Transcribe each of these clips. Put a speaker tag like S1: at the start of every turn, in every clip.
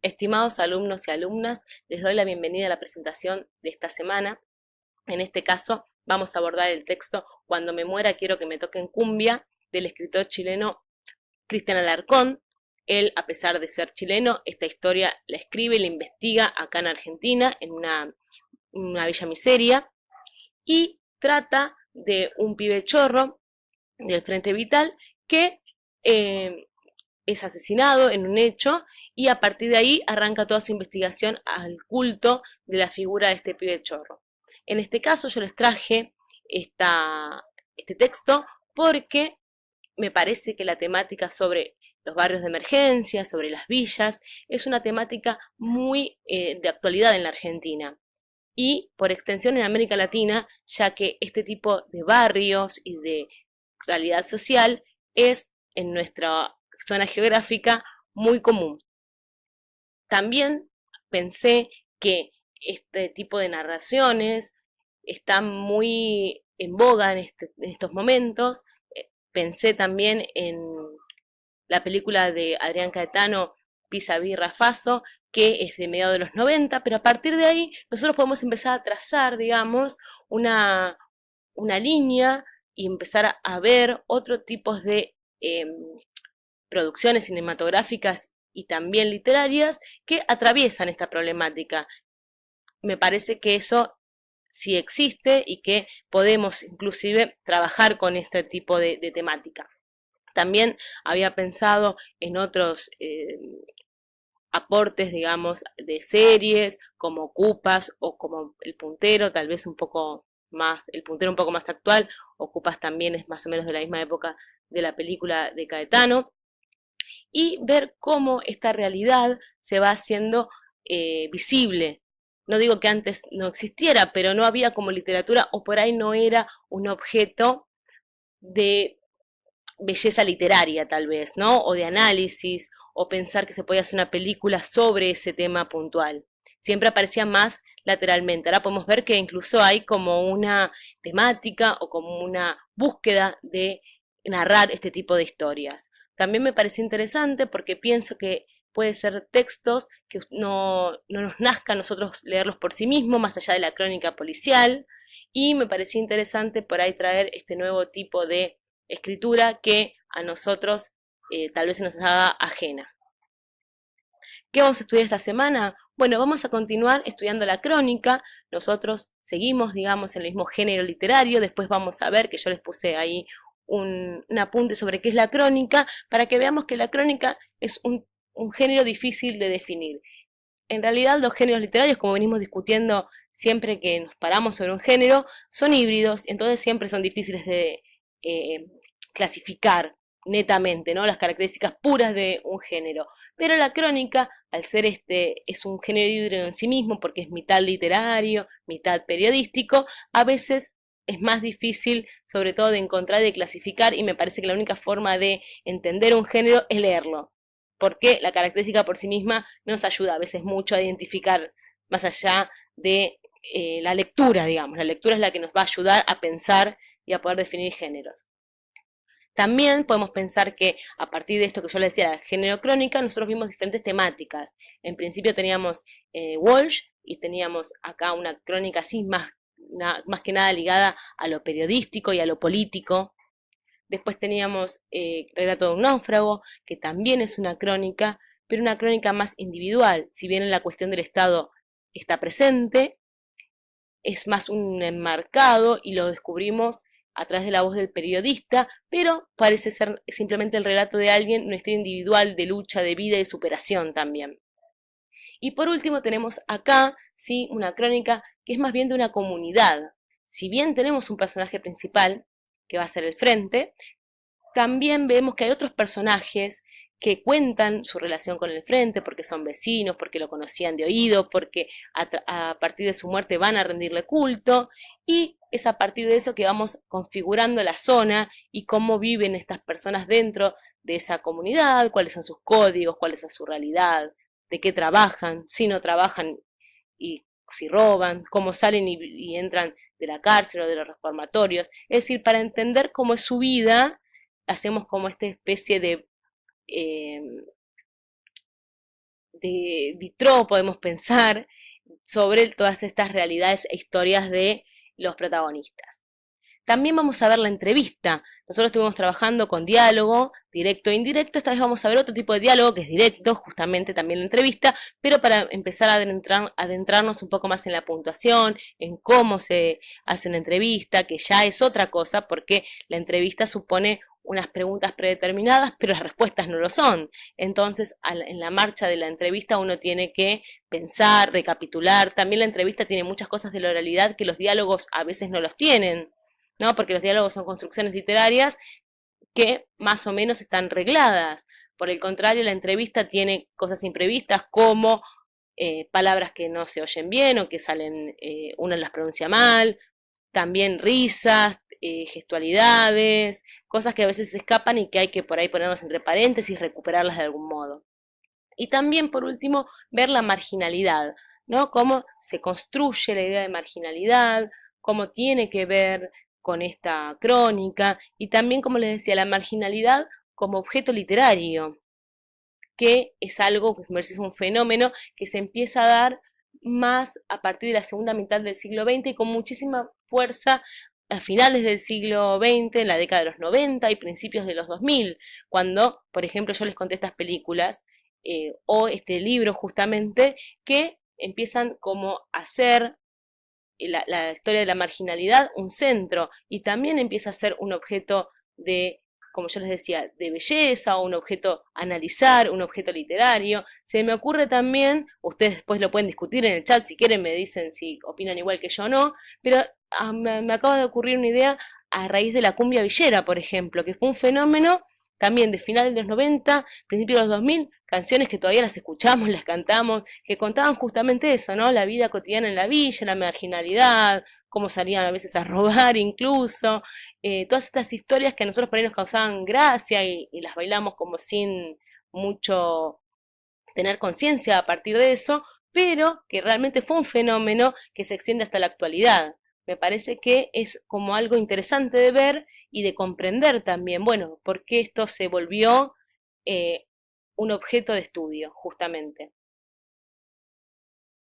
S1: Estimados alumnos y alumnas, les doy la bienvenida a la presentación de esta semana. En este caso, vamos a abordar el texto Cuando me muera quiero que me toquen cumbia, del escritor chileno Cristian Alarcón. Él, a pesar de ser chileno, esta historia la escribe y la investiga acá en Argentina, en una villa miseria, y trata de un pibe chorro del Frente Vital que es asesinado en un hecho y a partir de ahí arranca toda su investigación al culto de la figura de este pibe chorro. En este caso yo les traje este texto porque me parece que la temática sobre los barrios de emergencia, sobre las villas, es una temática muy de actualidad en la Argentina y por extensión en América Latina, ya que este tipo de barrios y de realidad social es en nuestra zona geográfica muy común. También pensé que este tipo de narraciones están muy en boga en estos momentos. Pensé también en la película de Adrián Caetano, Pisa Birra Faso, que es de mediados de los 90, pero a partir de ahí nosotros podemos empezar a trazar, digamos, una línea y empezar a ver otros tipos de producciones cinematográficas y también literarias que atraviesan esta problemática. Me parece que eso sí existe y que podemos inclusive trabajar con este tipo de temática. También había pensado en otros aportes, digamos, de series como Cupas o como El Puntero, tal vez un poco más, El Puntero un poco más actual, o Cupas también es más o menos de la misma época de la película de Caetano, y ver cómo esta realidad se va haciendo visible. No digo que antes no existiera, pero no había como literatura o por ahí no era un objeto de belleza literaria tal vez, ¿no? O de análisis, o pensar que se podía hacer una película sobre ese tema puntual. Siempre aparecía más lateralmente. Ahora podemos ver que incluso hay como una temática o como una búsqueda de narrar este tipo de historias. También me pareció interesante porque pienso que puede ser textos que no nos nazca a nosotros leerlos por sí mismos, más allá de la crónica policial, y me pareció interesante por ahí traer este nuevo tipo de escritura que a nosotros tal vez se nos haga ajena. ¿Qué vamos a estudiar esta semana? Bueno, vamos a continuar estudiando la crónica. Nosotros seguimos, digamos, en el mismo género literario. Después vamos a ver que yo les puse ahí un apunte sobre qué es la crónica, para que veamos que la crónica es un género difícil de definir. En realidad los géneros literarios, como venimos discutiendo siempre que nos paramos sobre un género, son híbridos, entonces siempre son difíciles de eh, clasificar netamente, ¿no? Las características puras de un género. Pero la crónica, al ser es un género híbrido en sí mismo, porque es mitad literario, mitad periodístico, a veces es más difícil, sobre todo, de encontrar y de clasificar, y me parece que la única forma de entender un género es leerlo, porque la característica por sí misma nos ayuda a veces mucho a identificar más allá de la lectura, digamos. La lectura es la que nos va a ayudar a pensar y a poder definir géneros. También podemos pensar que a partir de esto que yo les decía, género crónica, nosotros vimos diferentes temáticas. En principio teníamos Walsh y teníamos acá una crónica así más que nada ligada a lo periodístico y a lo político. Después teníamos Relato de un náufrago, que también es una crónica, pero una crónica más individual. Si bien la cuestión del Estado está presente, es más un enmarcado y lo descubrimos a través de la voz del periodista, pero parece ser simplemente el relato de alguien, una historia individual de lucha, de vida y de superación también. Y por último tenemos acá, sí, una crónica que es más bien de una comunidad. Si bien tenemos un personaje principal, que va a ser el frente, también vemos que hay otros personajes que cuentan su relación con el frente porque son vecinos, porque lo conocían de oído, porque a partir de su muerte van a rendirle culto, y es a partir de eso que vamos configurando la zona y cómo viven estas personas dentro de esa comunidad, cuáles son sus códigos, cuál es su realidad, de qué trabajan, si no trabajan y si roban, cómo salen y entran de la cárcel o de los reformatorios. Es decir, para entender cómo es su vida, hacemos como esta especie eh, de vitró, podemos pensar, sobre todas estas realidades e historias de los protagonistas. También vamos a ver la entrevista. Nosotros estuvimos trabajando con diálogo, directo e indirecto. Esta vez vamos a ver otro tipo de diálogo que es directo, justamente también la entrevista, pero para empezar a adentrarnos un poco más en la puntuación, en cómo se hace una entrevista, que ya es otra cosa, porque la entrevista supone unas preguntas predeterminadas, pero las respuestas no lo son. Entonces, en la marcha de la entrevista uno tiene que pensar, recapitular. También la entrevista tiene muchas cosas de la oralidad que los diálogos a veces no los tienen, ¿no? Porque los diálogos son construcciones literarias que más o menos están regladas. Por el contrario, la entrevista tiene cosas imprevistas como palabras que no se oyen bien o que salen, uno las pronuncia mal, también risas, gestualidades, cosas que a veces se escapan y que hay que por ahí ponerlas entre paréntesis, recuperarlas de algún modo. Y también, por último, ver la marginalidad, ¿no? Cómo se construye la idea de marginalidad, cómo tiene que ver con esta crónica, y también, como les decía, la marginalidad como objeto literario, que es algo, que es un fenómeno que se empieza a dar más a partir de la segunda mitad del siglo XX y con muchísima fuerza a finales del siglo XX, en la década de los 90 y principios de los 2000, cuando, por ejemplo, yo les conté estas películas o este libro justamente, que empiezan como a hacer la historia de la marginalidad un centro y también empieza a ser un objeto de, como yo les decía, de belleza o un objeto a analizar, un objeto literario. Se me ocurre también, ustedes después lo pueden discutir en el chat si quieren, me dicen si opinan igual que yo o no, pero me acaba de ocurrir una idea a raíz de la cumbia villera, por ejemplo, que fue un fenómeno también de finales de los 90, principios de los 2000, canciones que todavía las escuchamos, las cantamos, que contaban justamente eso, ¿no? La vida cotidiana en la villa, la marginalidad, cómo salían a veces a robar incluso, todas estas historias que a nosotros por ahí nos causaban gracia y las bailamos como sin mucho tener conciencia a partir de eso, pero que realmente fue un fenómeno que se extiende hasta la actualidad. Me parece que es como algo interesante de ver y de comprender también, bueno, por qué esto se volvió eh, un objeto de estudio, justamente.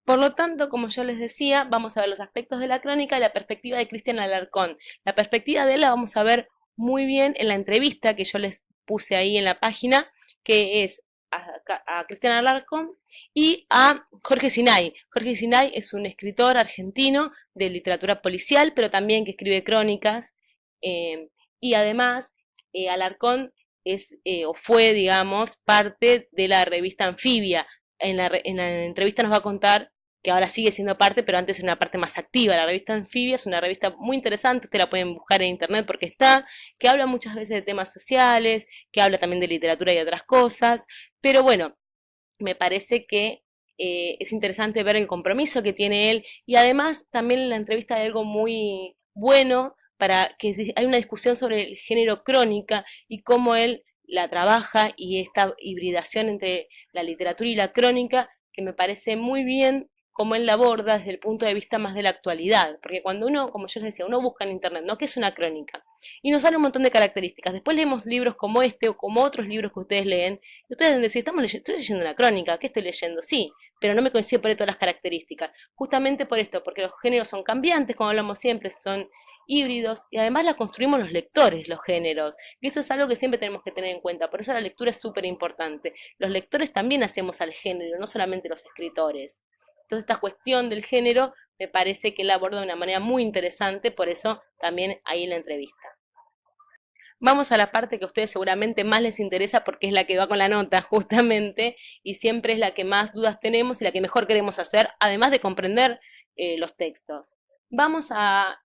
S1: Por lo tanto, como yo les decía, vamos a ver los aspectos de la crónica y la perspectiva de Cristian Alarcón. La perspectiva de él la vamos a ver muy bien en la entrevista que yo les puse ahí en la página, que es a Cristian Alarcón y a Jorge Sinay. Jorge Sinay es un escritor argentino de literatura policial, pero también que escribe crónicas, y además Alarcón es o fue, digamos, parte de la revista Anfibia. En la entrevista nos va a contar que ahora sigue siendo parte, pero antes era una parte más activa. La revista Anfibia es una revista muy interesante, ustedes la pueden buscar en internet porque está, que habla muchas veces de temas sociales, que habla también de literatura y otras cosas, pero bueno, me parece que es interesante ver el compromiso que tiene él y además también en la entrevista hay algo muy bueno para que hay una discusión sobre el género crónica y cómo él la trabaja y esta hibridación entre la literatura y la crónica que me parece muy bien cómo él la aborda desde el punto de vista más de la actualidad, porque cuando uno, como yo les decía, uno busca en internet, ¿no? ¿Qué es una crónica? Y nos sale un montón de características. Después leemos libros como este o como otros libros que ustedes leen y ustedes deben decir, estoy leyendo una crónica, ¿qué estoy leyendo? Sí, pero no me coincide por ahí todas las características. Justamente por esto, porque los géneros son cambiantes, como hablamos siempre, son híbridos y además la construimos los lectores, los géneros. Y eso es algo que siempre tenemos que tener en cuenta. Por eso la lectura es súper importante. Los lectores también hacemos al género, no solamente los escritores. Entonces esta cuestión del género me parece que la aborda de una manera muy interesante, por eso también ahí en la entrevista. Vamos a la parte que a ustedes seguramente más les interesa porque es la que va con la nota justamente y siempre es la que más dudas tenemos y la que mejor queremos hacer, además de comprender los textos. Vamos a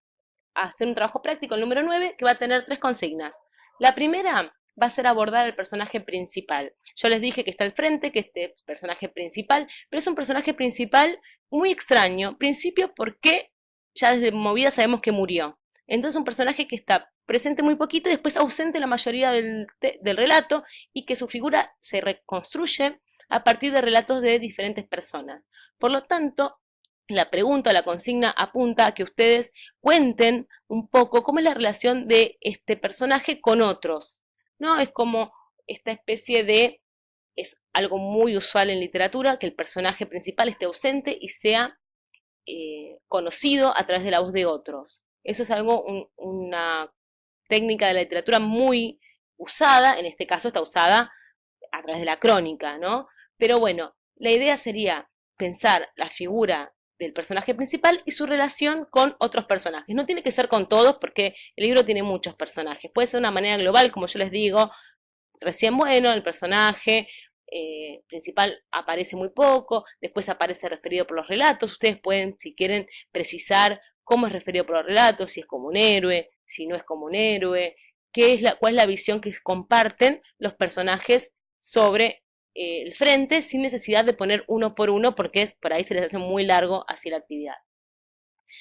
S1: hacer un trabajo práctico, el número 9 que va a tener tres consignas. La primera va a ser abordar al personaje principal. Yo les dije que está al frente, que este personaje principal, pero es un personaje principal muy extraño. Principio porque ya desde movida sabemos que murió. Entonces un personaje que está presente muy poquito y después ausente la mayoría del relato y que su figura se reconstruye a partir de relatos de diferentes personas. Por lo tanto, la pregunta o la consigna apunta a que ustedes cuenten un poco cómo es la relación de este personaje con otros, ¿no? Es como esta especie de es algo muy usual en literatura, que el personaje principal esté ausente y sea conocido a través de la voz de otros. Eso es algo, una técnica de la literatura muy usada, en este caso está usada a través de la crónica, ¿no? Pero bueno, la idea sería pensar la figura del personaje principal y su relación con otros personajes. No tiene que ser con todos porque el libro tiene muchos personajes. Puede ser de una manera global, como yo les digo, recién bueno, el personaje principal aparece muy poco, después aparece referido por los relatos. Ustedes pueden, si quieren, precisar cómo es referido por los relatos, si es como un héroe, si no es como un héroe, cuál es la visión que comparten los personajes sobre el frente sin necesidad de poner uno por uno porque por ahí se les hace muy largo así la actividad.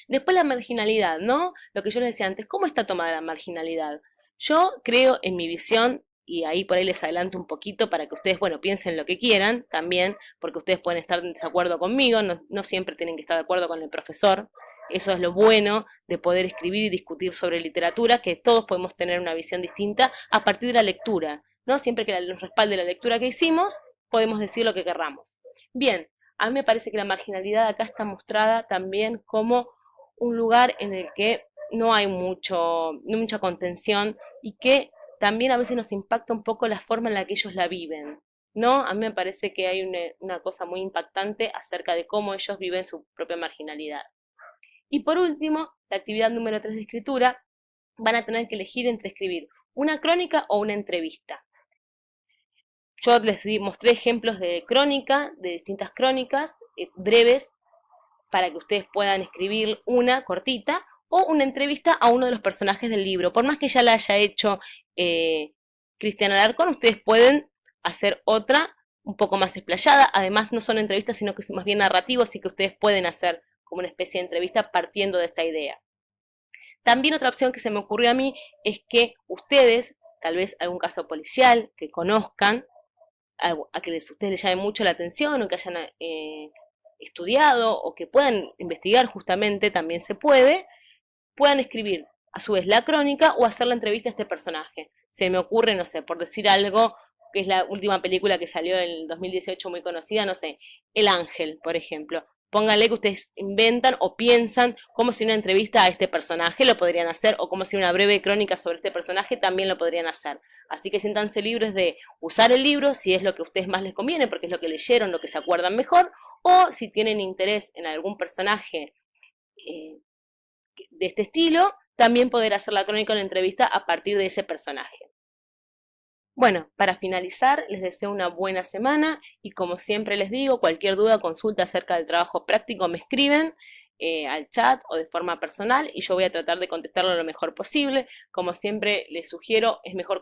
S1: Después la marginalidad, ¿no? Lo que yo les decía antes, ¿cómo está tomada la marginalidad? Yo creo en mi visión, y ahí por ahí les adelanto un poquito para que ustedes, bueno, piensen lo que quieran también, porque ustedes pueden estar en desacuerdo conmigo, no siempre tienen que estar de acuerdo con el profesor. Eso es lo bueno de poder escribir y discutir sobre literatura, que todos podemos tener una visión distinta a partir de la lectura, ¿no? Siempre que nos respalde la lectura que hicimos, podemos decir lo que querramos. Bien, a mí me parece que la marginalidad acá está mostrada también como un lugar en el que no hay mucha contención y que también a veces nos impacta un poco la forma en la que ellos la viven, ¿no? A mí me parece que hay una cosa muy impactante acerca de cómo ellos viven su propia marginalidad. Y por último, la actividad número 3 de escritura, van a tener que elegir entre escribir una crónica o una entrevista. Yo les mostré ejemplos de crónica, de distintas crónicas breves, para que ustedes puedan escribir una cortita o una entrevista a uno de los personajes del libro. Por más que ya la haya hecho Cristiana Alarcón, ustedes pueden hacer otra un poco más explayada. Además, no son entrevistas, sino que es más bien narrativo, así que ustedes pueden hacer como una especie de entrevista partiendo de esta idea. También otra opción que se me ocurrió a mí es que ustedes, tal vez algún caso policial que conozcan, a que ustedes les llame mucho la atención o que hayan estudiado o que puedan investigar justamente, también se puede, puedan escribir a su vez la crónica o hacer la entrevista a este personaje. Se me ocurre, no sé, por decir algo, que es la última película que salió en el 2018 muy conocida, no sé, El Ángel, por ejemplo. Pónganle que ustedes inventan o piensan cómo si una entrevista a este personaje lo podrían hacer o como si una breve crónica sobre este personaje también lo podrían hacer. Así que siéntanse libres de usar el libro si es lo que a ustedes más les conviene, porque es lo que leyeron, lo que se acuerdan mejor, o si tienen interés en algún personaje eh, de este estilo, también poder hacer la crónica o la entrevista a partir de ese personaje. Bueno, para finalizar, les deseo una buena semana y como siempre les digo, cualquier duda, consulta acerca del trabajo práctico me escriben al chat o de forma personal y yo voy a tratar de contestarlo lo mejor posible. Como siempre les sugiero, es mejor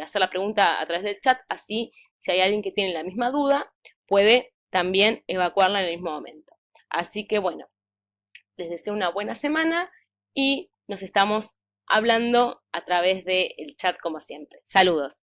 S1: hacer la pregunta a través del chat, así si hay alguien que tiene la misma duda, puede también evacuarla en el mismo momento. Así que bueno, les deseo una buena semana y nos estamos hablando a través del chat como siempre. Saludos.